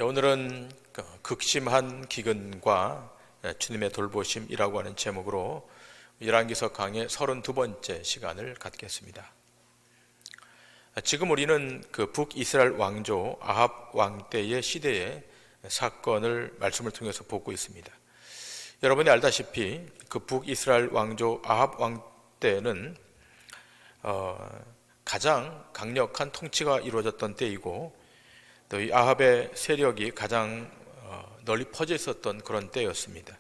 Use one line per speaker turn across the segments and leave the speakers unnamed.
오늘은 극심한 기근과 주님의 돌보심이라고 하는 제목으로 열왕기서 강의 32번째 시간을 갖겠습니다. 지금 우리는 그 북이스라엘 왕조 아합 왕 때의 시대의 사건을 말씀을 통해서 보고 있습니다. 여러분이 알다시피 그 북이스라엘 왕조 아합 왕 때는 가장 강력한 통치가 이루어졌던 때이고 또 이 아합의 세력이 가장 널리 퍼져 있었던 그런 때였습니다.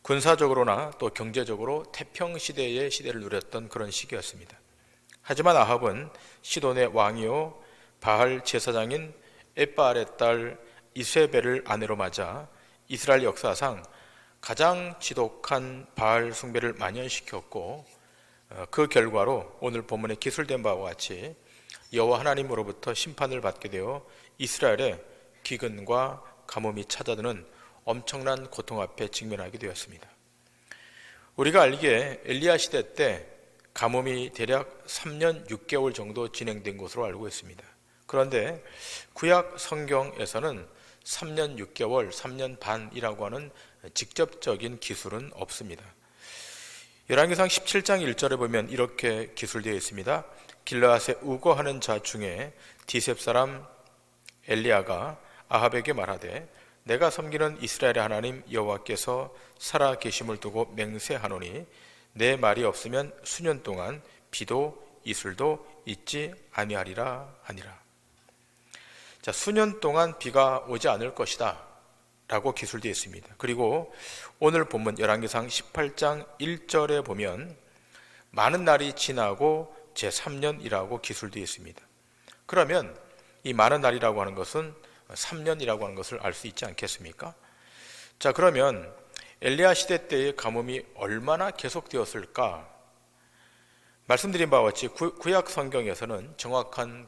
군사적으로나 또 경제적으로 태평시대의 시대를 누렸던 그런 시기였습니다. 하지만 아합은 시돈의 왕이요 바알 제사장인 엣바알의 딸 이세벨을 아내로 맞아 이스라엘 역사상 가장 지독한 바알 숭배를 만연시켰고, 그 결과로 오늘 본문에 기술된 바와 같이 여호와 하나님으로부터 심판을 받게 되어 이스라엘의 기근과 가뭄이 찾아드는 엄청난 고통 앞에 직면하게 되었습니다. 우리가 알기에 엘리야 시대 때 가뭄이 대략 3년 6개월 정도 진행된 것으로 알고 있습니다. 그런데 구약 성경에서는 3년 6개월, 3년 반이라고 하는 직접적인 기술은 없습니다. 열왕기상 17장 1절에 보면 이렇게 기술되어 있습니다. 길르앗에 우거하는 자 중에 디셉 사람 엘리야가 아합에게 말하되 내가 섬기는 이스라엘의 하나님 여호와께서 살아 계심을 두고 맹세하노니 내 말이 없으면 수년 동안 비도 이슬도 있지 아니하리라 하니라. 자, 수년 동안 비가 오지 않을 것이다 라고 기술되어 있습니다. 그리고 오늘 본문 열왕기상 18장 1절에 보면 많은 날이 지나고 제3년이라고 기술되어 있습니다. 그러면 이 많은 날이라고 하는 것은 3년이라고 하는 것을 알 수 있지 않겠습니까? 자, 그러면 엘리야 시대 때의 가뭄이 얼마나 계속되었을까? 말씀드린 바와 같이 구약 성경에서는 정확한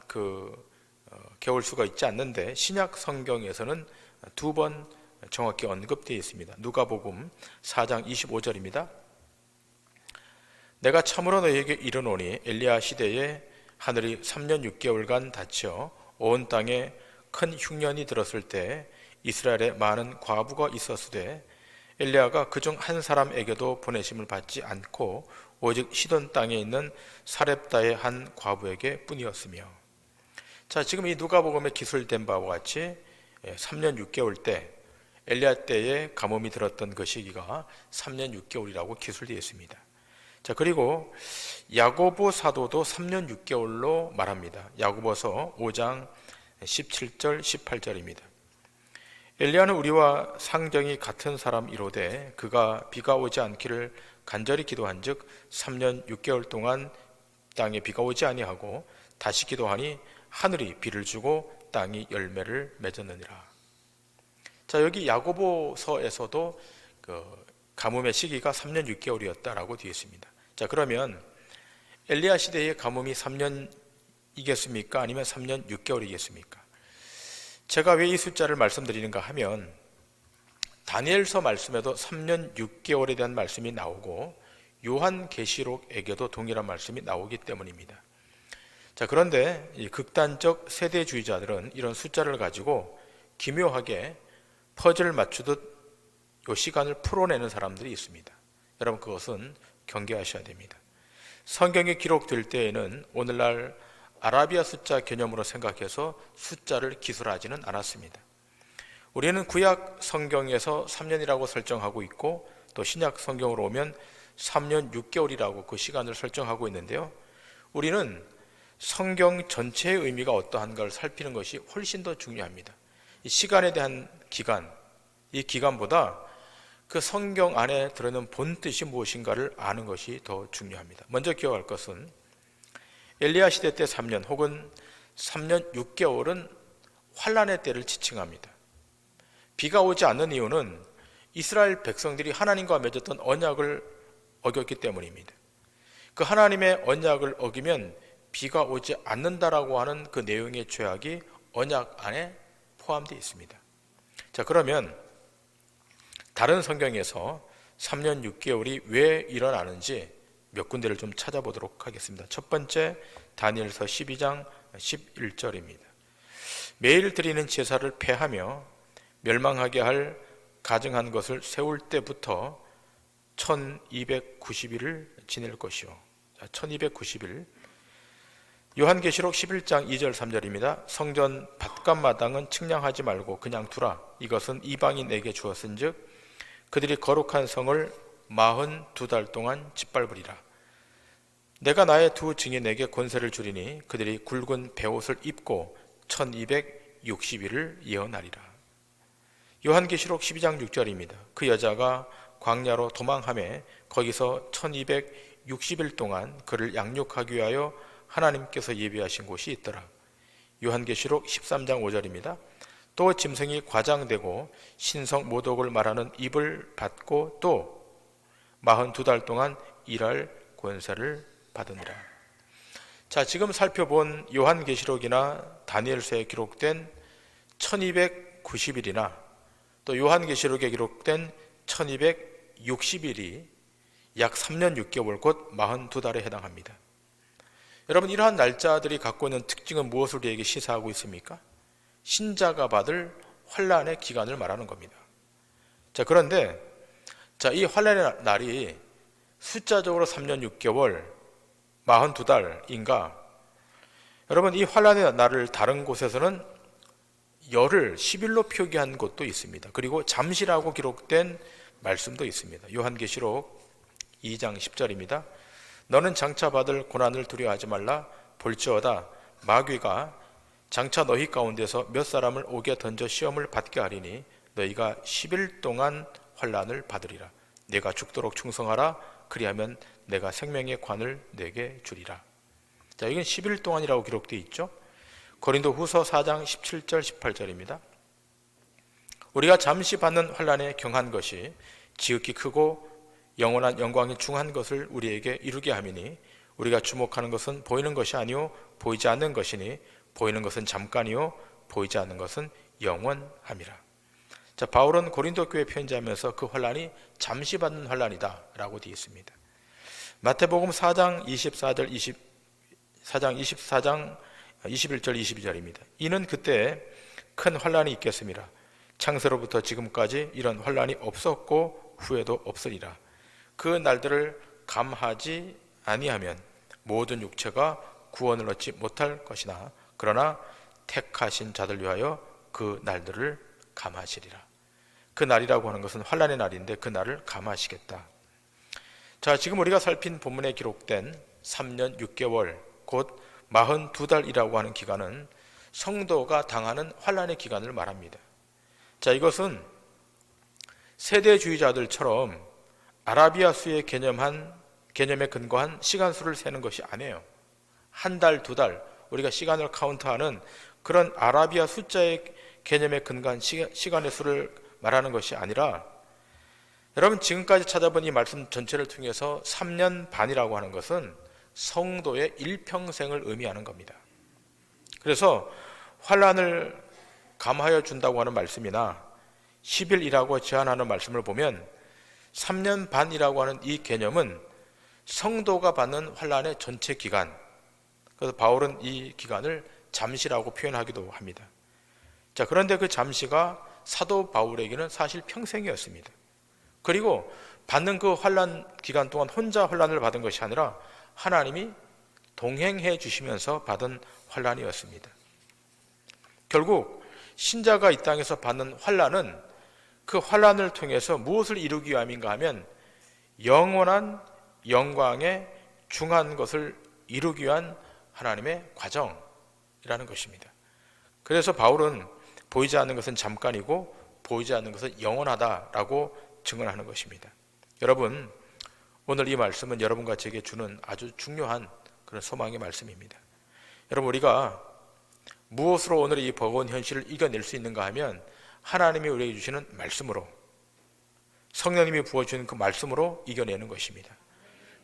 개월수가 있지 않는데 신약 성경에서는 두 번 정확히 언급되어 있습니다. 누가복음 4장 25절입니다. 내가 참으로 너희에게 이르노니 엘리야 시대에 하늘이 3년 6개월간 닫혀 온 땅에 큰 흉년이 들었을 때 이스라엘에 많은 과부가 있었으되 엘리야가 그중 한 사람에게도 보내심을 받지 않고 오직 시돈 땅에 있는 사렙다의 한 과부에게 뿐이었으며. 자, 지금 이 누가복음에 기술된 바와 같이 3년 6개월 때 엘리야 때에 가뭄이 들었던 그 시기가 3년 6개월이라고 기술되어 있습니다. 자, 그리고 야고보 사도도 3년 6개월로 말합니다. 야고보서 5장 17절 18절입니다. 엘리야는 우리와 상정이 같은 사람이로되 그가 비가 오지 않기를 간절히 기도한즉 3년 6개월 동안 땅에 비가 오지 아니하고 다시 기도하니 하늘이 비를 주고 땅이 열매를 맺었느니라. 자, 여기 야고보서에서도 가뭄의 시기가 3년 6개월이었다라고 되어 있습니다. 자, 그러면 엘리야 시대의 가뭄이 3년이겠습니까? 아니면 3년 6개월이겠습니까? 제가 왜 이 숫자를 말씀드리는가 하면 다니엘서 말씀에도 3년 6개월에 대한 말씀이 나오고 요한계시록에게도 동일한 말씀이 나오기 때문입니다. 자, 그런데 이 극단적 세대주의자들은 이런 숫자를 가지고 기묘하게 퍼즐을 맞추듯 이 시간을 풀어내는 사람들이 있습니다. 여러분, 그것은 경계하셔야 됩니다. 성경이 기록될 때에는 오늘날 아라비아 숫자 개념으로 생각해서 숫자를 기술하지는 않았습니다. 우리는 구약 성경에서 3년이라고 설정하고 있고 또 신약 성경으로 오면 3년 6개월이라고 그 시간을 설정하고 있는데요. 우리는 성경 전체의 의미가 어떠한가를 살피는 것이 훨씬 더 중요합니다. 이 시간에 대한 기간, 이 기간보다 그 성경 안에 들어있는 본 뜻이 무엇인가를 아는 것이 더 중요합니다. 먼저 기억할 것은 엘리야 시대 때 3년 혹은 3년 6개월은 환란의 때를 지칭합니다. 비가 오지 않는 이유는 이스라엘 백성들이 하나님과 맺었던 언약을 어겼기 때문입니다. 그 하나님의 언약을 어기면 비가 오지 않는다라고 하는 그 내용의 죄악이 언약 안에 포함되어 있습니다. 자, 그러면 다른 성경에서 3년 6개월이 왜 일어나는지 몇 군데를 좀 찾아보도록 하겠습니다. 첫 번째, 다니엘서 12장 11절입니다. 매일 드리는 제사를 폐하며 멸망하게 할 가증한 것을 세울 때부터 1290일을 지낼 것이요. 1290일. 요한계시록 11장 2절 3절입니다. 성전 밭감마당은 측량하지 말고 그냥 두라. 이것은 이방인에게 주었은즉 그들이 거룩한 성을 42달 동안 짓밟으리라. 내가 나의 두 증인에게 권세를 주리니 그들이 굵은 베옷을 입고 1260일을 예언하리라. 요한계시록 12장 6절입니다. 그 여자가 광야로 도망하며 거기서 1260일 동안 그를 양육하기 위하여 하나님께서 예비하신 곳이 있더라. 요한계시록 13장 5절입니다. 또 짐승이 과장되고 신성 모독을 말하는 입을 받고 또 42달 동안 일할 권세를 받으니라. 자, 지금 살펴본 요한계시록이나 다니엘서에 기록된 1290일이나 또 요한계시록에 기록된 1260일이 약 3년 6개월 곧 42달에 해당합니다. 여러분, 이러한 날짜들이 갖고 있는 특징은 무엇을 우리에게 시사하고 있습니까? 신자가 받을 환난의 기간을 말하는 겁니다. 자, 그런데 이 환난의 날이 숫자적으로 3년 6개월 42달인가? 여러분, 이 환난의 날을 다른 곳에서는 열흘 10일로 표기한 곳도 있습니다. 그리고 잠시라고 기록된 말씀도 있습니다. 요한계시록 2장 10절입니다. 너는 장차 받을 고난을 두려워하지 말라. 볼지어다 마귀가 장차 너희 가운데서 몇 사람을 옥에 던져 시험을 받게 하리니 너희가 10일 동안 환난을 받으리라. 내가 죽도록 충성하라. 그리하면 내가 생명의 관을 내게 주리라. 자, 이건 10일 동안이라고 기록되어 있죠. 고린도후서 4장 17절 18절입니다. 우리가 잠시 받는 환난에 경한 것이 지극히 크고 영원한 영광이 중한 것을 우리에게 이루게 함이니 우리가 주목하는 것은 보이는 것이 아니요 보이지 않는 것이니 보이는 것은 잠깐이요 보이지 않는 것은 영원함이라. 자, 바울은 고린도 교회 편지하면서 그 환난이 잠시 받는 환난이다 라고 되어 있습니다. 마태복음 4장 21절 22절입니다. 이는 그때 큰 환난이 있겠습니다. 창세로부터 지금까지 이런 환난이 없었고 후에도 없으리라. 그 날들을 감하지 아니하면 모든 육체가 구원을 얻지 못할 것이나 그러나 택하신 자들 위하여 그 날들을 감하시리라. 그 날이라고 하는 것은 환난의 날인데 그 날을 감하시겠다. 자, 지금 우리가 살핀 본문에 기록된 3년 6개월 곧 42달이라고 하는 기간은 성도가 당하는 환난의 기간을 말합니다. 자, 이것은 세대주의자들처럼 아라비아 수의 개념에 근거한 시간수를 세는 것이 아니에요. 한 달, 두 달, 우리가 시간을 카운트하는 그런 아라비아 숫자의 개념에 근거한 시간의 수를 말하는 것이 아니라, 여러분 지금까지 찾아본 이 말씀 전체를 통해서 3년 반이라고 하는 것은 성도의 일평생을 의미하는 겁니다. 그래서 환난을 감하여 준다고 하는 말씀이나 10일이라고 제한하는 말씀을 보면 3년 반이라고 하는 이 개념은 성도가 받는 환난의 전체 기간, 그래서 바울은 이 기간을 잠시라고 표현하기도 합니다. 자, 그런데 그 잠시가 사도 바울에게는 사실 평생이었습니다. 그리고 받는 그 환난 기간 동안 혼자 환난을 받은 것이 아니라 하나님이 동행해 주시면서 받은 환난이었습니다. 결국 신자가 이 땅에서 받는 환난은 그 환난을 통해서 무엇을 이루기 위함인가 하면 영원한 영광에 중한 것을 이루기 위한 하나님의 과정이라는 것입니다. 그래서 바울은 보이지 않는 것은 잠깐이고 보이지 않는 것은 영원하다라고 증언하는 것입니다. 여러분, 오늘 이 말씀은 여러분과 제게 주는 아주 중요한 그런 소망의 말씀입니다. 여러분, 우리가 무엇으로 오늘 이 버거운 현실을 이겨낼 수 있는가 하면 하나님이 우리에게 주시는 말씀으로, 성령님이 부어주는 그 말씀으로 이겨내는 것입니다.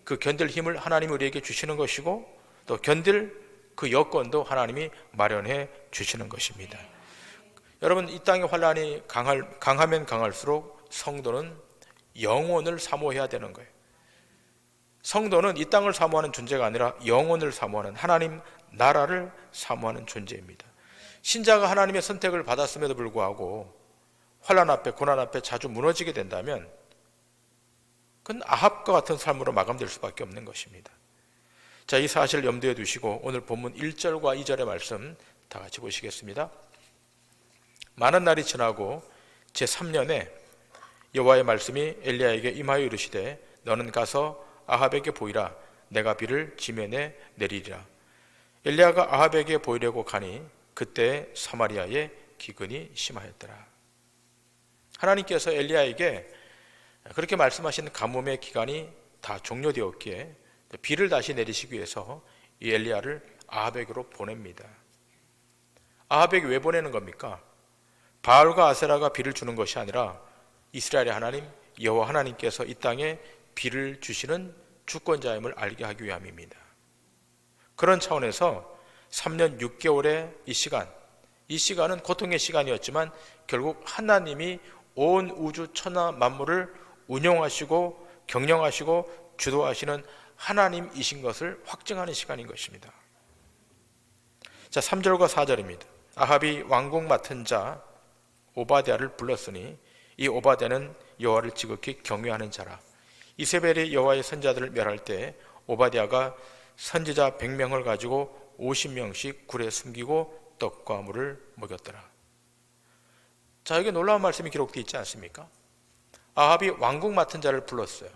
그 견딜 힘을 하나님이 우리에게 주시는 것이고 또 견딜 그 여건도 하나님이 마련해 주시는 것입니다. 여러분, 이 땅의 환난이 강하면 강할수록 성도는 영혼을 사모해야 되는 거예요. 성도는 이 땅을 사모하는 존재가 아니라 영혼을 사모하는, 하나님 나라를 사모하는 존재입니다. 신자가 하나님의 선택을 받았음에도 불구하고 환난 앞에, 고난 앞에 자주 무너지게 된다면 그건 아합과 같은 삶으로 마감될 수밖에 없는 것입니다. 자, 이 사실을 염두에 두시고 오늘 본문 1절과 2절의 말씀 다 같이 보시겠습니다. 많은 날이 지나고 제3년에 여호와의 말씀이 엘리야에게 임하여 이르시되 너는 가서 아합에게 보이라. 내가 비를 지면에 내리리라. 엘리야가 아합에게 보이려고 가니 그때 사마리아에 기근이 심하였더라. 하나님께서 엘리야에게 그렇게 말씀하신 가뭄의 기간이 다 종료되었기에 비를 다시 내리시기 위해서 이 엘리야를 아합에게로 보냅니다. 아합에게 왜 보내는 겁니까? 바알과 아세라가 비를 주는 것이 아니라 이스라엘의 하나님 여호와 하나님께서 이 땅에 비를 주시는 주권자임을 알게 하기 위함입니다. 그런 차원에서 3년 6개월의 이 시간은 고통의 시간이었지만 결국 하나님이 온 우주 천하 만물을 운영하시고 경영하시고 주도하시는 하나님이신 것을 확증하는 시간인 것입니다. 자, 3절과 4절입니다. 아합이 왕궁 맡은 자 오바댜를 불렀으니 이 오바댜는 여호와를 지극히 경외하는 자라. 이세벨이 여호와의 선자들을 멸할 때 오바댜가 선지자 100명을 가지고 50명씩 굴에 숨기고 떡과 물을 먹였더라. 자, 여기 놀라운 말씀이 기록되어 있지 않습니까? 아합이 왕궁 맡은 자를 불렀어요.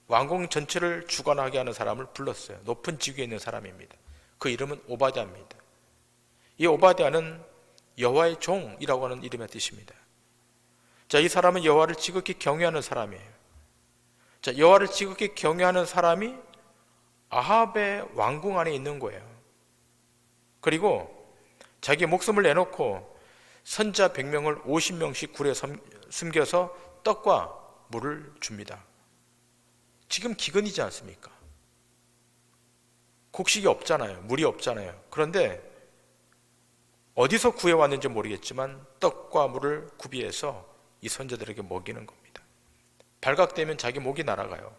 왕궁 전체를 주관하게 하는 사람을 불렀어요. 높은 직위에 있는 사람입니다. 그 이름은 오바댜입니다. 이 오바댜는 여호와의 종이라고 하는 이름의 뜻입니다. 자, 이 사람은 여호와를 지극히 경외하는 사람이에요. 자, 여호와를 지극히 경외하는 사람이 아합의 왕궁 안에 있는 거예요. 그리고 자기 목숨을 내놓고 선자 100명을 50명씩 굴에 숨겨서 떡과 물을 줍니다. 지금 기근이지 않습니까? 곡식이 없잖아요. 물이 없잖아요. 그런데 어디서 구해왔는지 모르겠지만 떡과 물을 구비해서 이 선자들에게 먹이는 겁니다. 발각되면 자기 목이 날아가요.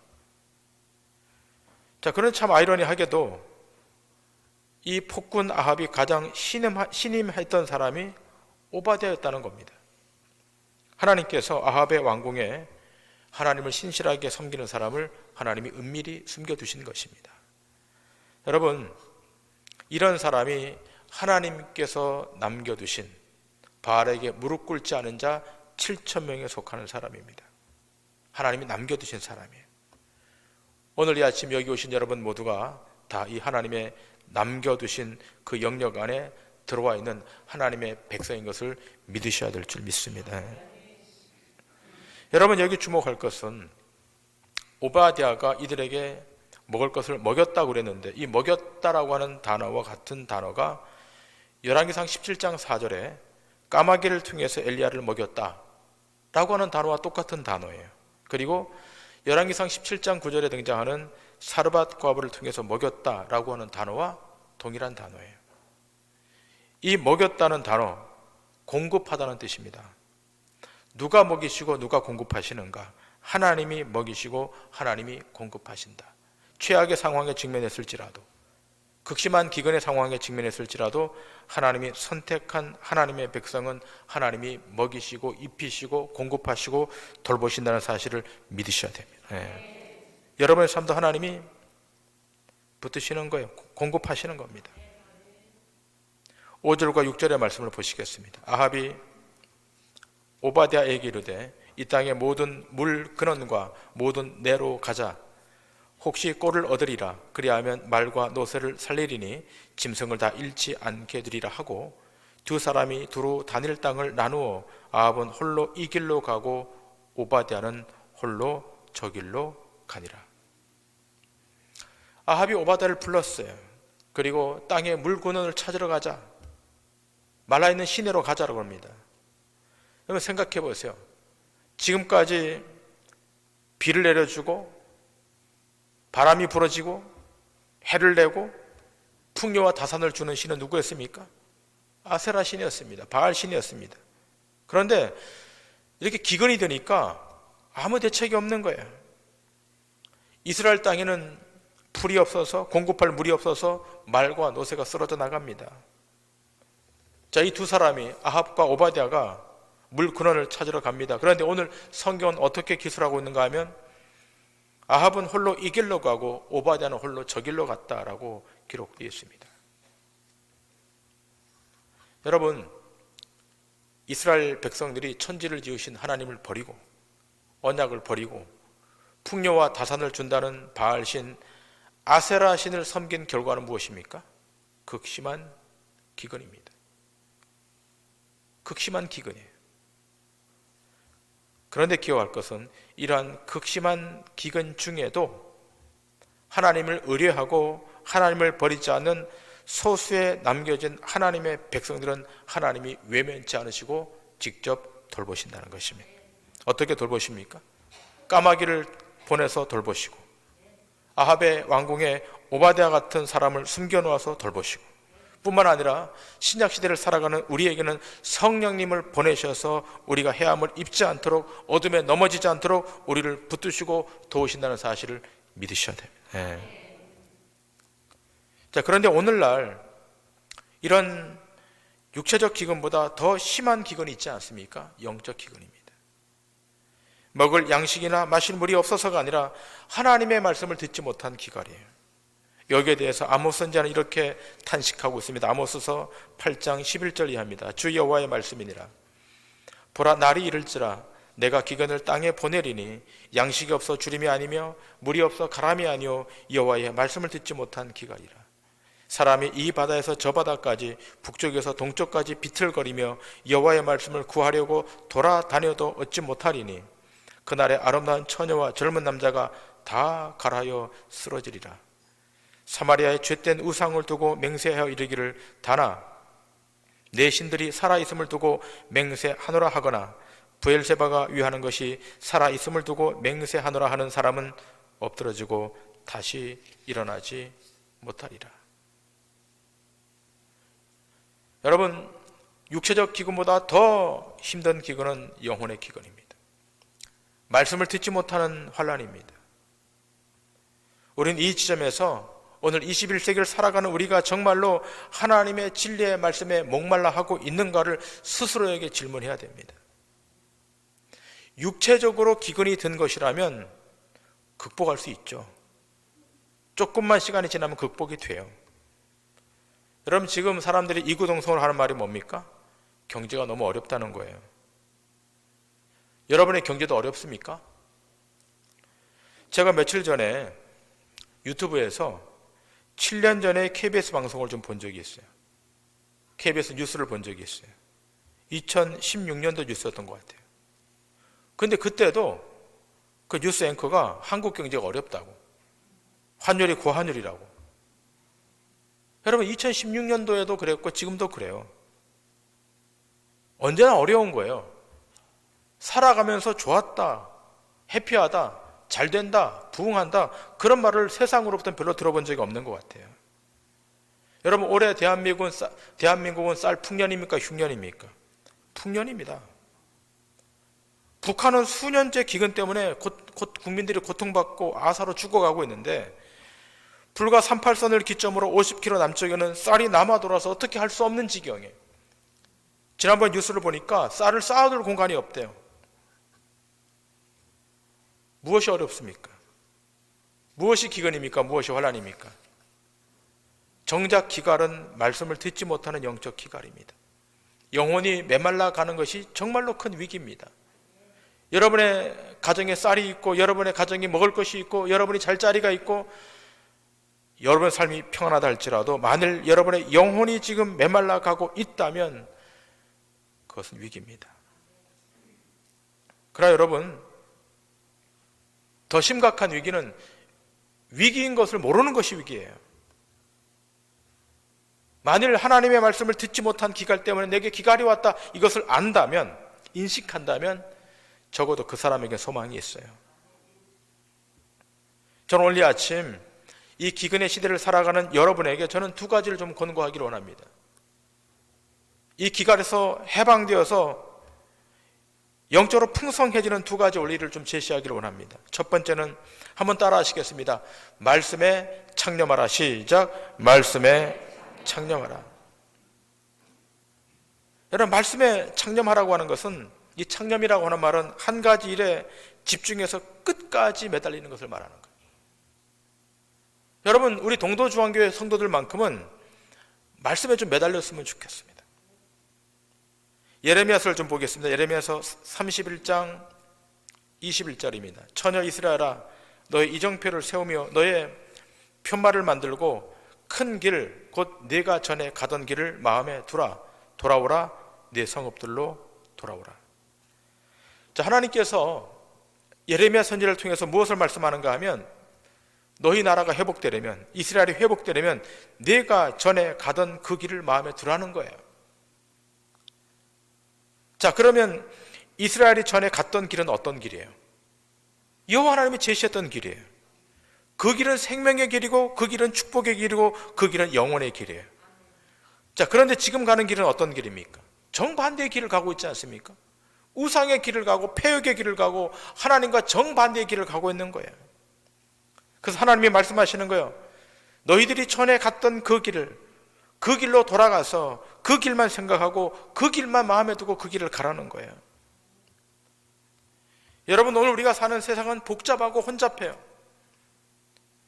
자, 그런 참 아이러니하게도 이 폭군 아합이 가장 신임했던 사람이 오바댜였다는 겁니다. 하나님께서 아합의 왕궁에 하나님을 신실하게 섬기는 사람을 하나님이 은밀히 숨겨두신 것입니다. 여러분, 이런 사람이 하나님께서 남겨두신 바알에게 무릎 꿇지 않은 자 7,000명에 속하는 사람입니다. 하나님이 남겨두신 사람이에요. 오늘 이 아침 여기 오신 여러분 모두가 다 이 하나님의 남겨두신 그 영역 안에 들어와 있는 하나님의 백성인 것을 믿으셔야 될 줄 믿습니다. 여러분, 여기 주목할 것은 오바댜가 이들에게 먹을 것을 먹였다고 그랬는데 이 먹였다라고 하는 단어와 같은 단어가 열왕기상 17장 4절에 까마귀를 통해서 엘리야를 먹였다라고 하는 단어와 똑같은 단어예요. 그리고 열왕기상 17장 9절에 등장하는 사르밧 과부를 통해서 먹였다라고 하는 단어와 동일한 단어예요. 이 먹였다는 단어, 공급하다는 뜻입니다. 누가 먹이시고 누가 공급하시는가? 하나님이 먹이시고 하나님이 공급하신다. 최악의 상황에 직면했을지라도, 극심한 기근의 상황에 직면했을지라도 하나님이 선택한 하나님의 백성은 하나님이 먹이시고 입히시고 공급하시고 돌보신다는 사실을 믿으셔야 됩니다. 여러분의 삶도 하나님이 붙드시는 거예요. 공급하시는 겁니다. 5절과 6절의 말씀을 보시겠습니다. 아합이 오바댜에게 이르되 이 땅의 모든 물 근원과 모든 내로 가자. 혹시 꼴을 얻으리라. 그리하면 말과 노새를 살리리니 짐승을 다 잃지 않게 되리라 하고 두 사람이 두루 다닐 땅을 나누어 아합은 홀로 이 길로 가고 오바댜는 홀로 저 길로 가니라. 아합이 오바댜를 불렀어요. 그리고 땅의 물 근원을 찾으러 가자. 말라있는 시내로 가자라고 합니다. 여러분 생각해 보세요. 지금까지 비를 내려주고 바람이 불어지고 해를 내고 풍요와 다산을 주는 신은 누구였습니까? 아세라 신이었습니다. 바알 신이었습니다. 그런데 이렇게 기근이 되니까 아무 대책이 없는 거예요. 이스라엘 땅에는 풀이 없어서 공급할 물이 없어서 말과 노새가 쓰러져 나갑니다. 자, 이 두 사람이 아합과 오바댜가 물 근원을 찾으러 갑니다. 그런데 오늘 성경은 어떻게 기술하고 있는가 하면 아합은 홀로 이 길로 가고 오바댜는 홀로 저 길로 갔다라고 기록되어 있습니다. 여러분, 이스라엘 백성들이 천지를 지으신 하나님을 버리고 언약을 버리고 풍요와 다산을 준다는 바알신 아세라 신을 섬긴 결과는 무엇입니까? 극심한 기근입니다. 극심한 기근이에요. 그런데 기억할 것은 이러한 극심한 기근 중에도 하나님을 의뢰하고 하나님을 버리지 않는 소수에 남겨진 하나님의 백성들은 하나님이 외면치 않으시고 직접 돌보신다는 것입니다. 어떻게 돌보십니까? 까마귀를 보내서 돌보시고 아합의 왕궁에 오바댜 같은 사람을 숨겨놓아서 돌보시고 뿐만 아니라 신약시대를 살아가는 우리에게는 성령님을 보내셔서 우리가 해함을 입지 않도록 어둠에 넘어지지 않도록 우리를 붙드시고 도우신다는 사실을 믿으셔야 됩니다. 자, 그런데 오늘날 이런 육체적 기근보다 더 심한 기근이 있지 않습니까? 영적 기근입니다. 먹을 양식이나 마실 물이 없어서가 아니라 하나님의 말씀을 듣지 못한 기갈이에요. 여기에 대해서 아모스 선지자는 이렇게 탄식하고 있습니다. 아모스서 8장 11절 이하입니다. 주 여호와의 말씀이니라. 보라, 날이 이를지라 내가 기근을 땅에 보내리니 양식이 없어 주림이 아니며 물이 없어 가람이 아니요 여호와의 말씀을 듣지 못한 기갈이라. 사람이 이 바다에서 저 바다까지 북쪽에서 동쪽까지 비틀거리며 여호와의 말씀을 구하려고 돌아다녀도 얻지 못하리니 그날에 아름다운 처녀와 젊은 남자가 다 갈하여 쓰러지리라. 사마리아의 죄된 우상을 두고 맹세하여 이르기를 다나 내 신들이 살아있음을 두고 맹세하노라 하거나 브엘세바가 위하는 것이 살아있음을 두고 맹세하노라 하는 사람은 엎드러지고 다시 일어나지 못하리라. 여러분, 육체적 기근보다 더 힘든 기근은 영혼의 기근입니다. 말씀을 듣지 못하는 환난입니다. 우리는 이 지점에서 오늘 21세기를 살아가는 우리가 정말로 하나님의 진리의 말씀에 목말라 하고 있는가를 스스로에게 질문해야 됩니다. 육체적으로 기근이 든 것이라면 극복할 수 있죠. 조금만 시간이 지나면 극복이 돼요. 여러분, 지금 사람들이 이구동성으로 하는 말이 뭡니까? 경제가 너무 어렵다는 거예요. 여러분의 경제도 어렵습니까? 제가 며칠 전에 유튜브에서 7년 전에 KBS 방송을 좀 본 적이 있어요. KBS 뉴스를 본 적이 있어요. 2016년도 뉴스였던 것 같아요. 근데 그때도 그 뉴스 앵커가 한국 경제가 어렵다고, 환율이 고환율이라고. 여러분, 2016년도에도 그랬고 지금도 그래요. 언제나 어려운 거예요. 살아가면서 좋았다, 해피하다, 잘 된다, 부흥한다, 그런 말을 세상으로부터는 별로 들어본 적이 없는 것 같아요. 여러분, 올해 대한민국은 쌀 풍년입니까? 흉년입니까? 풍년입니다. 북한은 수년째 기근 때문에 곧 국민들이 고통받고 아사로 죽어가고 있는데 불과 38선을 기점으로 50km 남쪽에는 쌀이 남아 돌아서 어떻게 할 수 없는 지경에, 지난번 뉴스를 보니까 쌀을 쌓아둘 공간이 없대요. 무엇이 어렵습니까? 무엇이 기근입니까? 무엇이 환난입니까? 정작 기갈은 말씀을 듣지 못하는 영적 기갈입니다. 영혼이 메말라 가는 것이 정말로 큰 위기입니다. 여러분의 가정에 쌀이 있고, 여러분의 가정에 먹을 것이 있고, 여러분이 잘 자리가 있고, 여러분의 삶이 평안하다 할지라도 만일 여러분의 영혼이 지금 메말라 가고 있다면 그것은 위기입니다. 그러나 여러분, 더 심각한 위기는 위기인 것을 모르는 것이 위기예요. 만일 하나님의 말씀을 듣지 못한 기갈 때문에 내게 기갈이 왔다, 이것을 안다면, 인식한다면 적어도 그 사람에게 소망이 있어요. 저는 오늘 이 아침 이 기근의 시대를 살아가는 여러분에게 저는 두 가지를 좀 권고하기를 원합니다. 이 기갈에서 해방되어서 영적으로 풍성해지는 두 가지 원리를 좀 제시하기를 원합니다. 첫 번째는 한번 따라 하시겠습니다. 말씀에 창념하라. 시작. 말씀에 창념하라. 여러분, 말씀에 창념하라고 하는 것은, 이 창념이라고 하는 말은 한 가지 일에 집중해서 끝까지 매달리는 것을 말하는 거예요. 여러분, 우리 동도중앙교회 성도들만큼은 말씀에 좀 매달렸으면 좋겠습니다. 예레미야서를 좀 보겠습니다. 예레미야서 31장 21절입니다. 처녀 이스라엘아, 너의 이정표를 세우며 너의 편말을 만들고 큰 길, 곧 네가 전에 가던 길을 마음에 두라. 돌아오라, 네 성읍들로 돌아오라. 자, 하나님께서 예레미야 선지자를 통해서 무엇을 말씀하는가 하면, 너희 나라가 회복되려면, 이스라엘이 회복되려면 네가 전에 가던 그 길을 마음에 두라는 거예요. 자, 그러면 이스라엘이 전에 갔던 길은 어떤 길이에요? 여호와 하나님이 제시했던 길이에요. 그 길은 생명의 길이고, 그 길은 축복의 길이고, 그 길은 영혼의 길이에요. 자, 그런데 지금 가는 길은 어떤 길입니까? 정반대의 길을 가고 있지 않습니까? 우상의 길을 가고 폐역의 길을 가고 하나님과 정반대의 길을 가고 있는 거예요. 그래서 하나님이 말씀하시는 거예요. 너희들이 전에 갔던 그 길을, 그 길로 돌아가서 그 길만 생각하고 그 길만 마음에 두고 그 길을 가라는 거예요. 여러분, 오늘 우리가 사는 세상은 복잡하고 혼잡해요.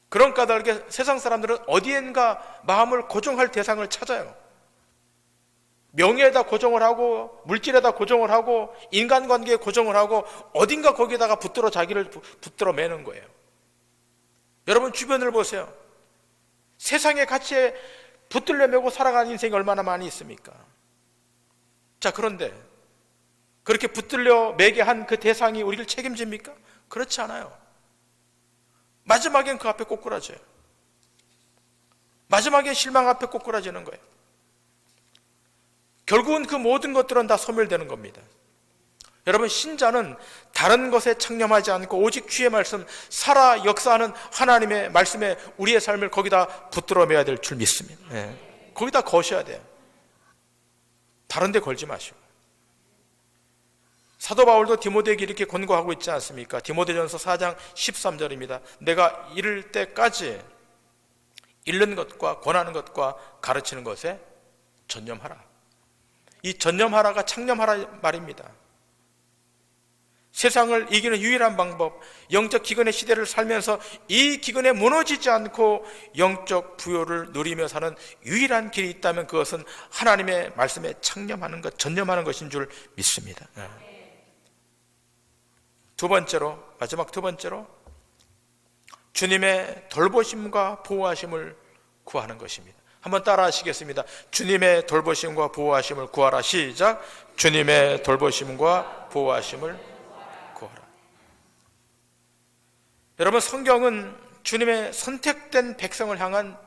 그런 까닭에 세상 사람들은 어디엔가 마음을 고정할 대상을 찾아요. 명예에다 고정을 하고, 물질에다 고정을 하고, 인간관계에 고정을 하고, 어딘가 거기에다가 자기를 붙들어 매는 거예요. 여러분, 주변을 보세요. 세상의 가치에 붙들려 매고 살아가는 인생이 얼마나 많이 있습니까? 자, 그런데 그렇게 붙들려 매게 한 그 대상이 우리를 책임집니까? 그렇지 않아요. 마지막엔 그 앞에 꼬꾸라져요. 마지막엔 실망 앞에 꼬꾸라지는 거예요. 결국은 그 모든 것들은 다 소멸되는 겁니다. 여러분, 신자는 다른 것에 창념하지 않고 오직 주의 말씀, 살아 역사하는 하나님의 말씀에 우리의 삶을 거기다 붙들어 매야 될 줄 믿습니다. 네. 거기다 거셔야 돼요. 다른 데 걸지 마시고. 사도 바울도 디모데에게 이렇게 권고하고 있지 않습니까? 디모데전서 4장 13절입니다. 내가 이를 때까지 잃는 것과 권하는 것과 가르치는 것에 전념하라. 이 전념하라가 창념하라 말입니다. 세상을 이기는 유일한 방법, 영적 기근의 시대를 살면서 이 기근에 무너지지 않고 영적 부요를 누리며 사는 유일한 길이 있다면 그것은 하나님의 말씀에 창념하는 것, 전념하는 것인 줄 믿습니다. 두 번째로, 마지막 두 번째로, 주님의 돌보심과 보호하심을 구하는 것입니다. 한번 따라 하시겠습니다. 주님의 돌보심과 보호하심을 구하라. 시작. 주님의 돌보심과 보호하심을 구하라. 여러분, 성경은 주님의 선택된 백성을 향한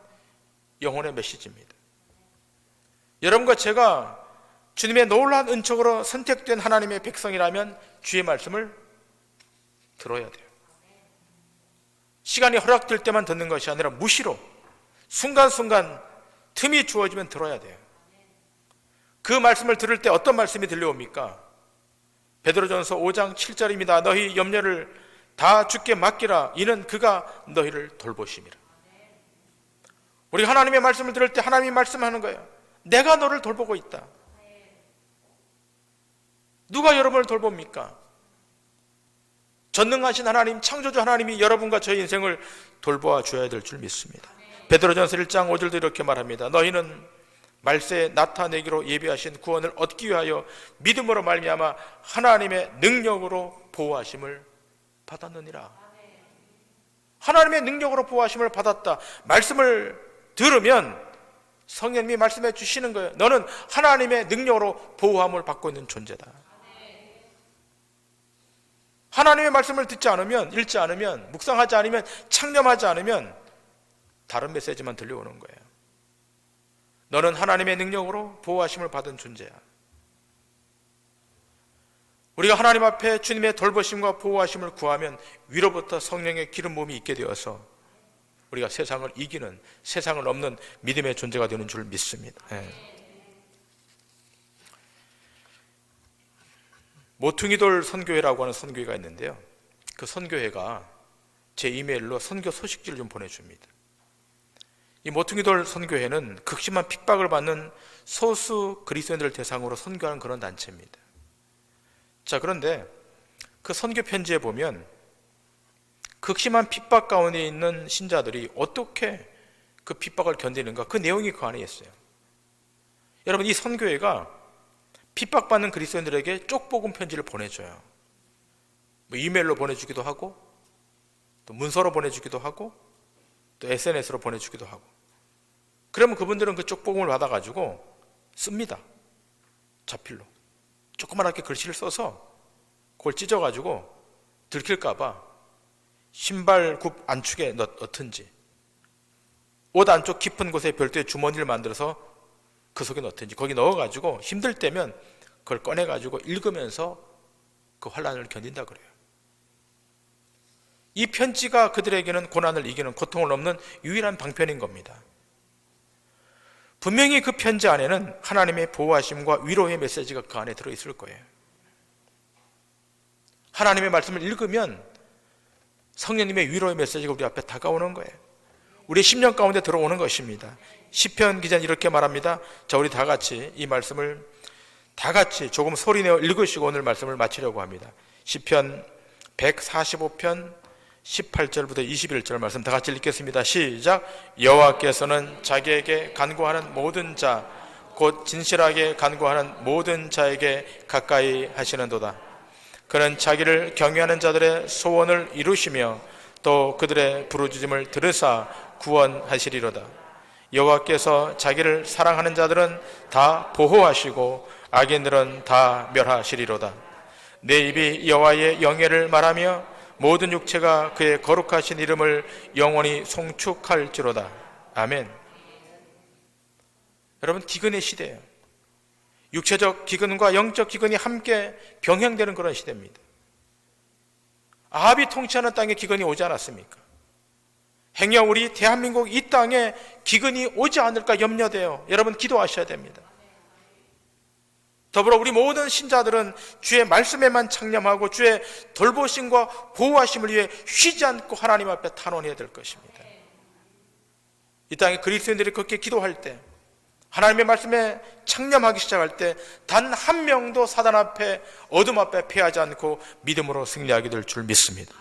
영혼의 메시지입니다. 여러분과 제가 주님의 놀라운 은총으로 선택된 하나님의 백성이라면 주의 말씀을 들어야 돼요. 시간이 허락될 때만 듣는 것이 아니라 무시로 순간순간 틈이 주어지면 들어야 돼요. 그 말씀을 들을 때 어떤 말씀이 들려옵니까? 베드로전서 5장 7절입니다. 너희 염려를 다 주께 맡기라. 이는 그가 너희를 돌보심이라. 우리가 하나님의 말씀을 들을 때 하나님이 말씀하는 거예요. 내가 너를 돌보고 있다. 누가 여러분을 돌봅니까? 전능하신 하나님, 창조주 하나님이 여러분과 저의 인생을 돌보아 주어야 될 줄 믿습니다. 베드로전서 1장 5절도 이렇게 말합니다. 너희는 말세에 나타내기로 예비하신 구원을 얻기 위하여 믿음으로 말미암아 하나님의 능력으로 보호하심을 받았느니라. 하나님의 능력으로 보호하심을 받았다. 말씀을 들으면 성령님이 말씀해 주시는 거예요. 너는 하나님의 능력으로 보호함을 받고 있는 존재다. 하나님의 말씀을 듣지 않으면, 읽지 않으면, 묵상하지 않으면, 창념하지 않으면 다른 메시지만 들려오는 거예요. 너는 하나님의 능력으로 보호하심을 받은 존재야. 우리가 하나님 앞에 주님의 돌보심과 보호하심을 구하면 위로부터 성령의 기름 부음이 있게 되어서 우리가 세상을 이기는, 세상을 넘는 믿음의 존재가 되는 줄 믿습니다. 모퉁이돌 선교회라고 하는 선교회가 있는데요, 그 선교회가 제 이메일로 선교 소식지를 좀 보내줍니다. 이 모퉁이돌 선교회는 극심한 핍박을 받는 소수 그리스도인들을 대상으로 선교하는 그런 단체입니다. 자, 그런데 그 선교 편지에 보면 극심한 핍박 가운데 있는 신자들이 어떻게 그 핍박을 견디는가, 그 내용이 그 안에 있어요. 여러분, 이 선교회가 핍박받는 그리스도인들에게 쪽복음 편지를 보내줘요. 뭐 이메일로 보내주기도 하고, 또 문서로 보내주기도 하고, 또 SNS로 보내주기도 하고. 그러면 그분들은 그 쪽복음을 받아가지고 씁니다. 자필로 조그맣게 글씨를 써서 그걸 찢어가지고 들킬까봐 신발 굽 안축에 넣든지, 옷 안쪽 깊은 곳에 별도의 주머니를 만들어서 그 속에 넣든지, 거기 넣어가지고 힘들 때면 그걸 꺼내가지고 읽으면서 그 환난을 견딘다 그래요. 이 편지가 그들에게는 고난을 이기는, 고통을 넘는 유일한 방편인 겁니다. 분명히 그 편지 안에는 하나님의 보호하심과 위로의 메시지가 그 안에 들어있을 거예요. 하나님의 말씀을 읽으면 성령님의 위로의 메시지가 우리 앞에 다가오는 거예요. 우리의 심령 가운데 들어오는 것입니다. 시편 기자는 이렇게 말합니다. 자, 우리 다 같이 이 말씀을 다 같이 조금 소리내어 읽으시고 오늘 말씀을 마치려고 합니다. 시편 145편 18절부터 21절 말씀 다 같이 읽겠습니다. 시작. 여호와께서는 자기에게 간구하는 모든 자, 곧 진실하게 간구하는 모든 자에게 가까이 하시는도다. 그는 자기를 경외하는 자들의 소원을 이루시며 또 그들의 부르짖음을 들으사 구원하시리로다. 여호와께서 자기를 사랑하는 자들은 다 보호하시고 악인들은 다 멸하시리로다. 내 입이 여호와의 영예를 말하며 모든 육체가 그의 거룩하신 이름을 영원히 송축할지로다. 아멘. 여러분, 기근의 시대예요. 육체적 기근과 영적 기근이 함께 병행되는 그런 시대입니다. 아합이 통치하는 땅에 기근이 오지 않았습니까? 행여 우리 대한민국 이 땅에 기근이 오지 않을까 염려돼요. 여러분, 기도하셔야 됩니다. 더불어 우리 모든 신자들은 주의 말씀에만 창념하고 주의 돌보심과 보호하심을 위해 쉬지 않고 하나님 앞에 탄원해야 될 것입니다. 이 땅에 그리스도인들이 그렇게 기도할 때, 하나님의 말씀에 창념하기 시작할 때 단 한 명도 사단 앞에, 어둠 앞에 패하지 않고 믿음으로 승리하게 될 줄 믿습니다.